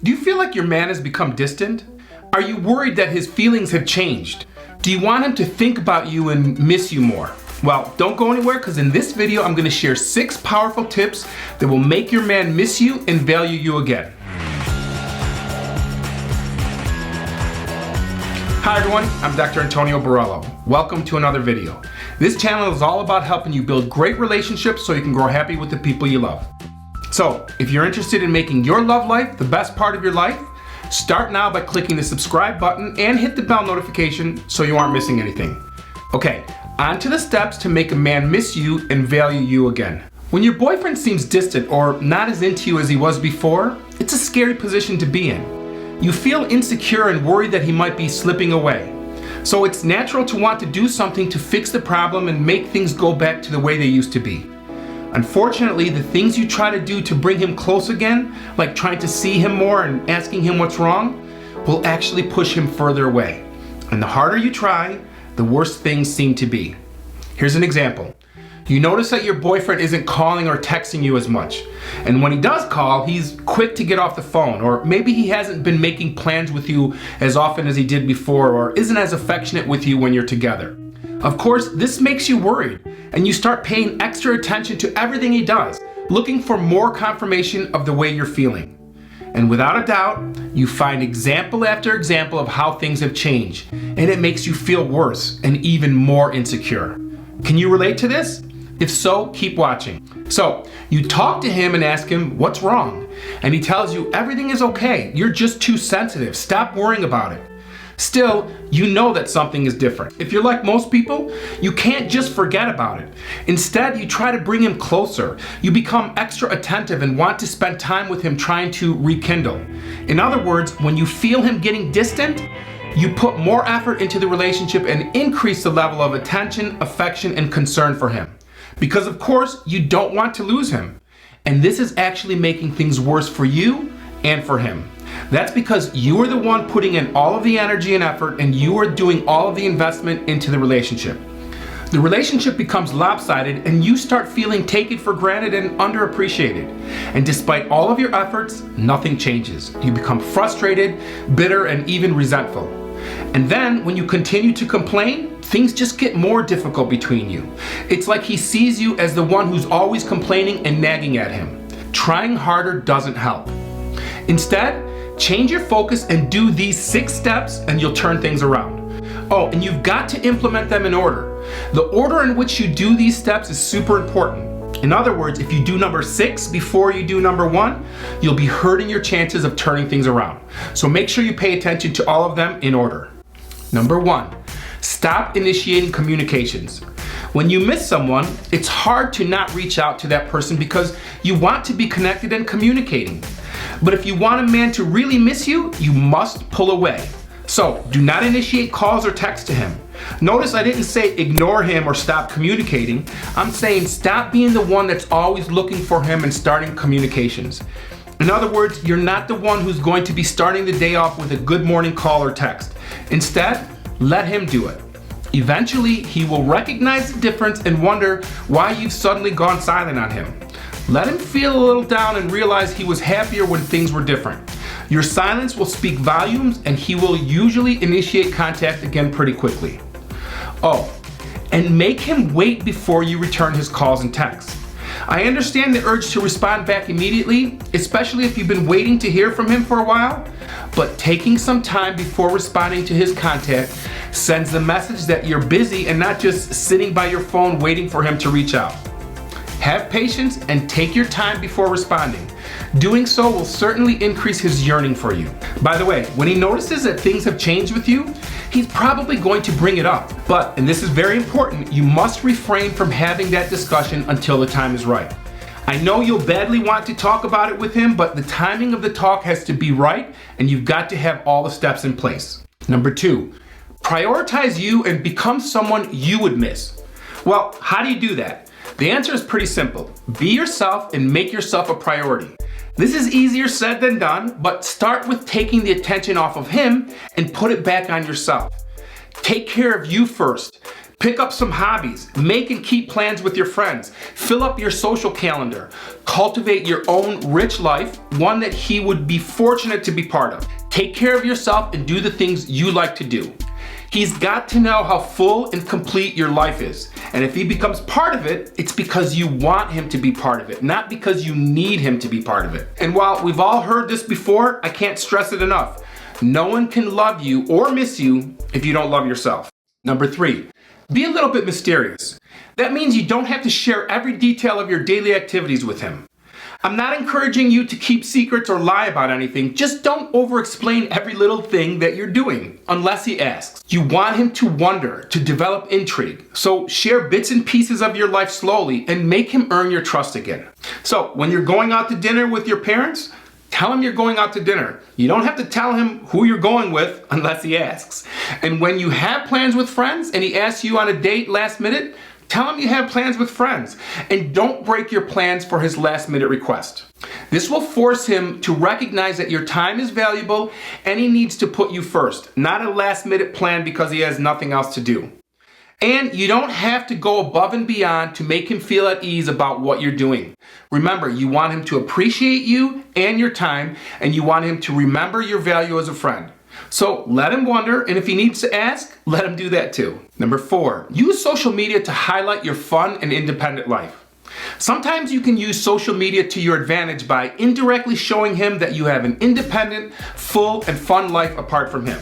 Do you feel like your man has become distant? Are you worried that his feelings have changed? Do you want him to think about you and miss you more? Well, don't go anywhere, because in this video I'm going to share 6 powerful tips that will make your man miss you and value you again. Hi everyone, I'm Dr. Antonio Borello. Welcome to another video. This channel is all about helping you build great relationships so you can grow happy with the people you love. So, if you're interested in making your love life the best part of your life, start now by clicking the subscribe button and hit the bell notification so you aren't missing anything. Okay, on to the steps to make a man miss you and value you again. When your boyfriend seems distant or not as into you as he was before, it's a scary position to be in. You feel insecure and worried that he might be slipping away. So it's natural to want to do something to fix the problem and make things go back to the way they used to be. Unfortunately, the things you try to do to bring him close again, like trying to see him more and asking him what's wrong, will actually push him further away. And the harder you try, the worse things seem to be. Here's an example. You notice that your boyfriend isn't calling or texting you as much. And when he does call, he's quick to get off the phone. Or maybe he hasn't been making plans with you as often as he did before, or isn't as affectionate with you when you're together. Of course, this makes you worried, and you start paying extra attention to everything he does, looking for more confirmation of the way you're feeling. And without a doubt, you find example after example of how things have changed, and it makes you feel worse and even more insecure. Can you relate to this? If so, keep watching. So, you talk to him and ask him what's wrong, and he tells you everything is okay, you're just too sensitive, stop worrying about it. Still, you know that something is different. If you're like most people, you can't just forget about it. Instead, you try to bring him closer. You become extra attentive and want to spend time with him trying to rekindle. In other words, when you feel him getting distant, you put more effort into the relationship and increase the level of attention, affection, and concern for him. Because of course, you don't want to lose him. And this is actually making things worse for you and for him. That's because you are the one putting in all of the energy and effort, and you are doing all of the investment into the relationship. The relationship becomes lopsided, and you start feeling taken for granted and underappreciated. And despite all of your efforts, nothing changes. You become frustrated, bitter, and even resentful. And then, when you continue to complain, things just get more difficult between you. It's like he sees you as the one who's always complaining and nagging at him. Trying harder doesn't help. Instead, change your focus and do these 6 steps and you'll turn things around. Oh, and you've got to implement them in order. The order in which you do these steps is super important. In other words, if you do number 6 before you do number 1, you'll be hurting your chances of turning things around. So make sure you pay attention to all of them in order. Number 1, stop initiating communications. When you miss someone, it's hard to not reach out to that person because you want to be connected and communicating. But if you want a man to really miss you, you must pull away. So do not initiate calls or texts to him. Notice I didn't say ignore him or stop communicating. I'm saying stop being the one that's always looking for him and starting communications. In other words, you're not the one who's going to be starting the day off with a good morning call or text. Instead, let him do it. Eventually, he will recognize the difference and wonder why you've suddenly gone silent on him. Let him feel a little down and realize he was happier when things were different. Your silence will speak volumes, and he will usually initiate contact again pretty quickly. Oh, and make him wait before you return his calls and texts. I understand the urge to respond back immediately, especially if you've been waiting to hear from him for a while, but taking some time before responding to his contact sends the message that you're busy and not just sitting by your phone waiting for him to reach out. Have patience and take your time before responding. Doing so will certainly increase his yearning for you. By the way, when he notices that things have changed with you, he's probably going to bring it up. But, and this is very important, you must refrain from having that discussion until the time is right. I know you'll badly want to talk about it with him, but the timing of the talk has to be right, and you've got to have all the steps in place. Number 2, prioritize you and become someone you would miss. Well, how do you do that? The answer is pretty simple. Be yourself and make yourself a priority. This is easier said than done, but start with taking the attention off of him and put it back on yourself. Take care of you first. Pick up some hobbies. Make and keep plans with your friends. Fill up your social calendar. Cultivate your own rich life, one that he would be fortunate to be part of. Take care of yourself and do the things you like to do. He's got to know how full and complete your life is. And if he becomes part of it, it's because you want him to be part of it, not because you need him to be part of it. And while we've all heard this before, I can't stress it enough. No one can love you or miss you if you don't love yourself. Number 3, be a little bit mysterious. That means you don't have to share every detail of your daily activities with him. I'm not encouraging you to keep secrets or lie about anything. Just don't over-explain every little thing that you're doing unless he asks. You want him to wonder, to develop intrigue. So share bits and pieces of your life slowly and make him earn your trust again. So when you're going out to dinner with your parents, tell him you're going out to dinner. You don't have to tell him who you're going with unless he asks. And when you have plans with friends and he asks you on a date last minute, tell him you have plans with friends, and don't break your plans for his last minute request. This will force him to recognize that your time is valuable and he needs to put you first, not a last minute plan because he has nothing else to do. And you don't have to go above and beyond to make him feel at ease about what you're doing. Remember, you want him to appreciate you and your time, and you want him to remember your value as a friend. So let him wonder, and if he needs to ask, let him do that too. Number 4, use social media to highlight your fun and independent life. Sometimes you can use social media to your advantage by indirectly showing him that you have an independent, full, and fun life apart from him.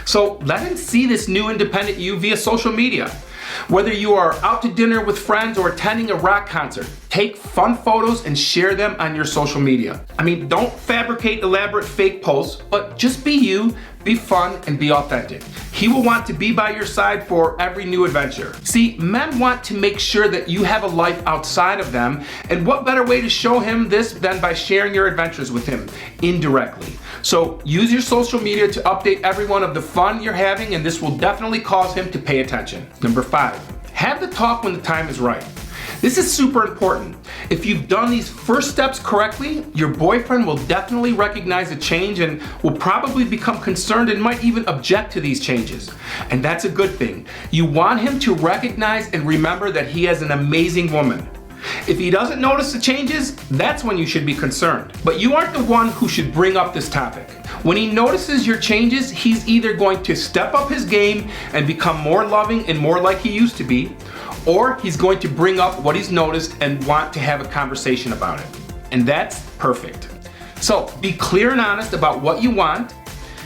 So let him see this new independent you via social media. Whether you are out to dinner with friends or attending a rock concert, take fun photos and share them on your social media. I mean, don't fabricate elaborate fake posts, but just be you, be fun, and be authentic. He will want to be by your side for every new adventure. See, men want to make sure that you have a life outside of them, and what better way to show him this than by sharing your adventures with him indirectly. So use your social media to update everyone of the fun you're having, and this will definitely cause him to pay attention. Number 5, have the talk when the time is right. This is super important. If you've done these first steps correctly, your boyfriend will definitely recognize a change and will probably become concerned and might even object to these changes. And that's a good thing. You want him to recognize and remember that he has an amazing woman. If he doesn't notice the changes, that's when you should be concerned. But you aren't the one who should bring up this topic. When he notices your changes, he's either going to step up his game and become more loving and more like he used to be, or he's going to bring up what he's noticed and want to have a conversation about it. And that's perfect. So be clear and honest about what you want.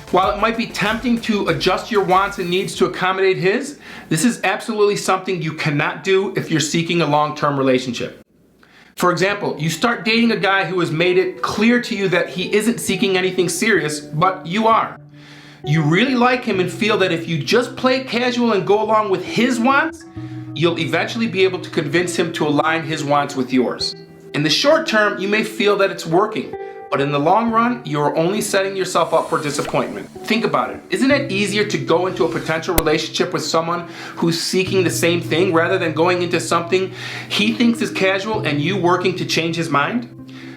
While it might be tempting to adjust your wants and needs to accommodate his, this is absolutely something you cannot do if you're seeking a long-term relationship. For example, you start dating a guy who has made it clear to you that he isn't seeking anything serious, but you are. You really like him and feel that if you just play it casual and go along with his wants, you'll eventually be able to convince him to align his wants with yours. In the short term, you may feel that it's working, but in the long run, you're only setting yourself up for disappointment. Think about it. Isn't it easier to go into a potential relationship with someone who's seeking the same thing rather than going into something he thinks is casual and you working to change his mind?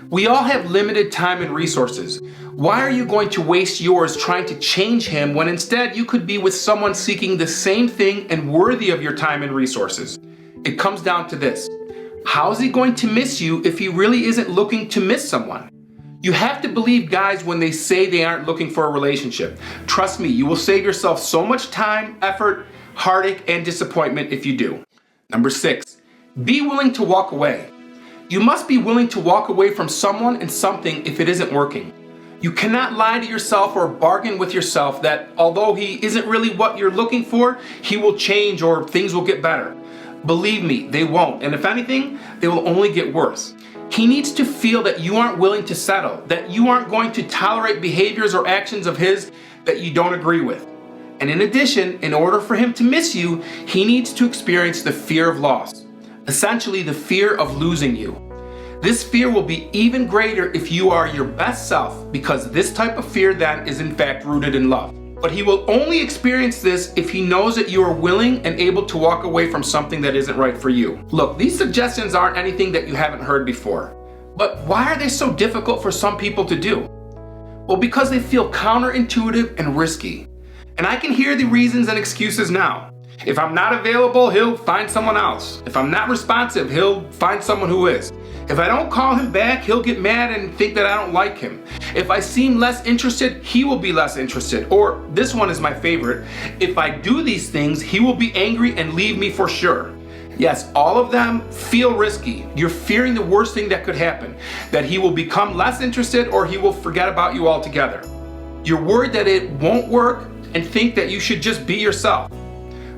We all have limited time and resources. Why are you going to waste yours trying to change him when instead you could be with someone seeking the same thing and worthy of your time and resources? It comes down to this. How is he going to miss you if he really isn't looking to miss someone? You have to believe guys when they say they aren't looking for a relationship. Trust me, you will save yourself so much time, effort, heartache, and disappointment if you do. Number 6, be willing to walk away. You must be willing to walk away from someone and something if it isn't working. You cannot lie to yourself or bargain with yourself that although he isn't really what you're looking for, he will change or things will get better. Believe me, they won't, and if anything, they will only get worse. He needs to feel that you aren't willing to settle, that you aren't going to tolerate behaviors or actions of his that you don't agree with. And in addition, in order for him to miss you, he needs to experience the fear of loss, essentially the fear of losing you. This fear will be even greater if you are your best self, because this type of fear then is in fact rooted in love. But he will only experience this if he knows that you are willing and able to walk away from something that isn't right for you. Look, these suggestions aren't anything that you haven't heard before. But why are they so difficult for some people to do? Well, because they feel counterintuitive and risky. And I can hear the reasons and excuses now. If I'm not available, he'll find someone else. If I'm not responsive, he'll find someone who is. If I don't call him back, he'll get mad and think that I don't like him. If I seem less interested, he will be less interested. Or this one is my favorite. If I do these things, he will be angry and leave me for sure. Yes, all of them feel risky. You're fearing the worst thing that could happen, that he will become less interested or he will forget about you altogether. You're worried that it won't work and think that you should just be yourself.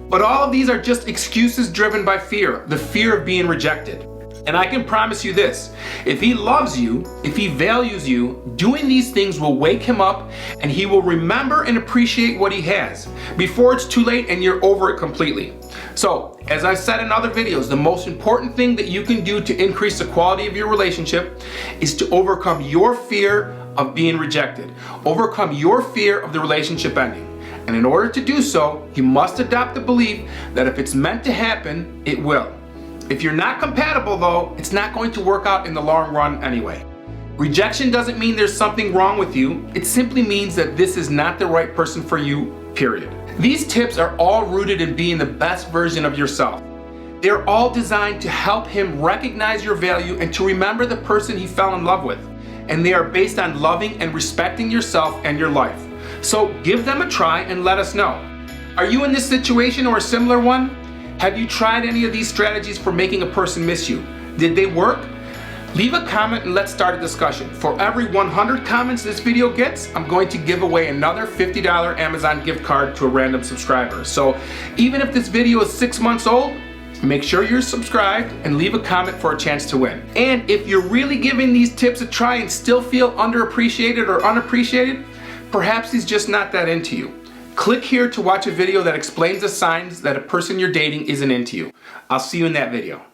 But all of these are just excuses driven by fear, the fear of being rejected. And I can promise you this, if he loves you, if he values you, doing these things will wake him up and he will remember and appreciate what he has before it's too late and you're over it completely. So, as I've said in other videos, the most important thing that you can do to increase the quality of your relationship is to overcome your fear of being rejected. Overcome your fear of the relationship ending. And in order to do so, you must adopt the belief that if it's meant to happen, it will. If you're not compatible though, it's not going to work out in the long run anyway. Rejection doesn't mean there's something wrong with you. It simply means that this is not the right person for you, period. These tips are all rooted in being the best version of yourself. They're all designed to help him recognize your value and to remember the person he fell in love with. And they are based on loving and respecting yourself and your life. So give them a try and let us know. Are you in this situation or a similar one? Have you tried any of these strategies for making a person miss you? Did they work? Leave a comment and let's start a discussion. For every 100 comments this video gets, I'm going to give away another $50 Amazon gift card to a random subscriber. So even if this video is 6 months old, make sure you're subscribed and leave a comment for a chance to win. And if you're really giving these tips a try and still feel underappreciated or unappreciated, perhaps he's just not that into you. Click here to watch a video that explains the signs that a person you're dating isn't into you. I'll see you in that video.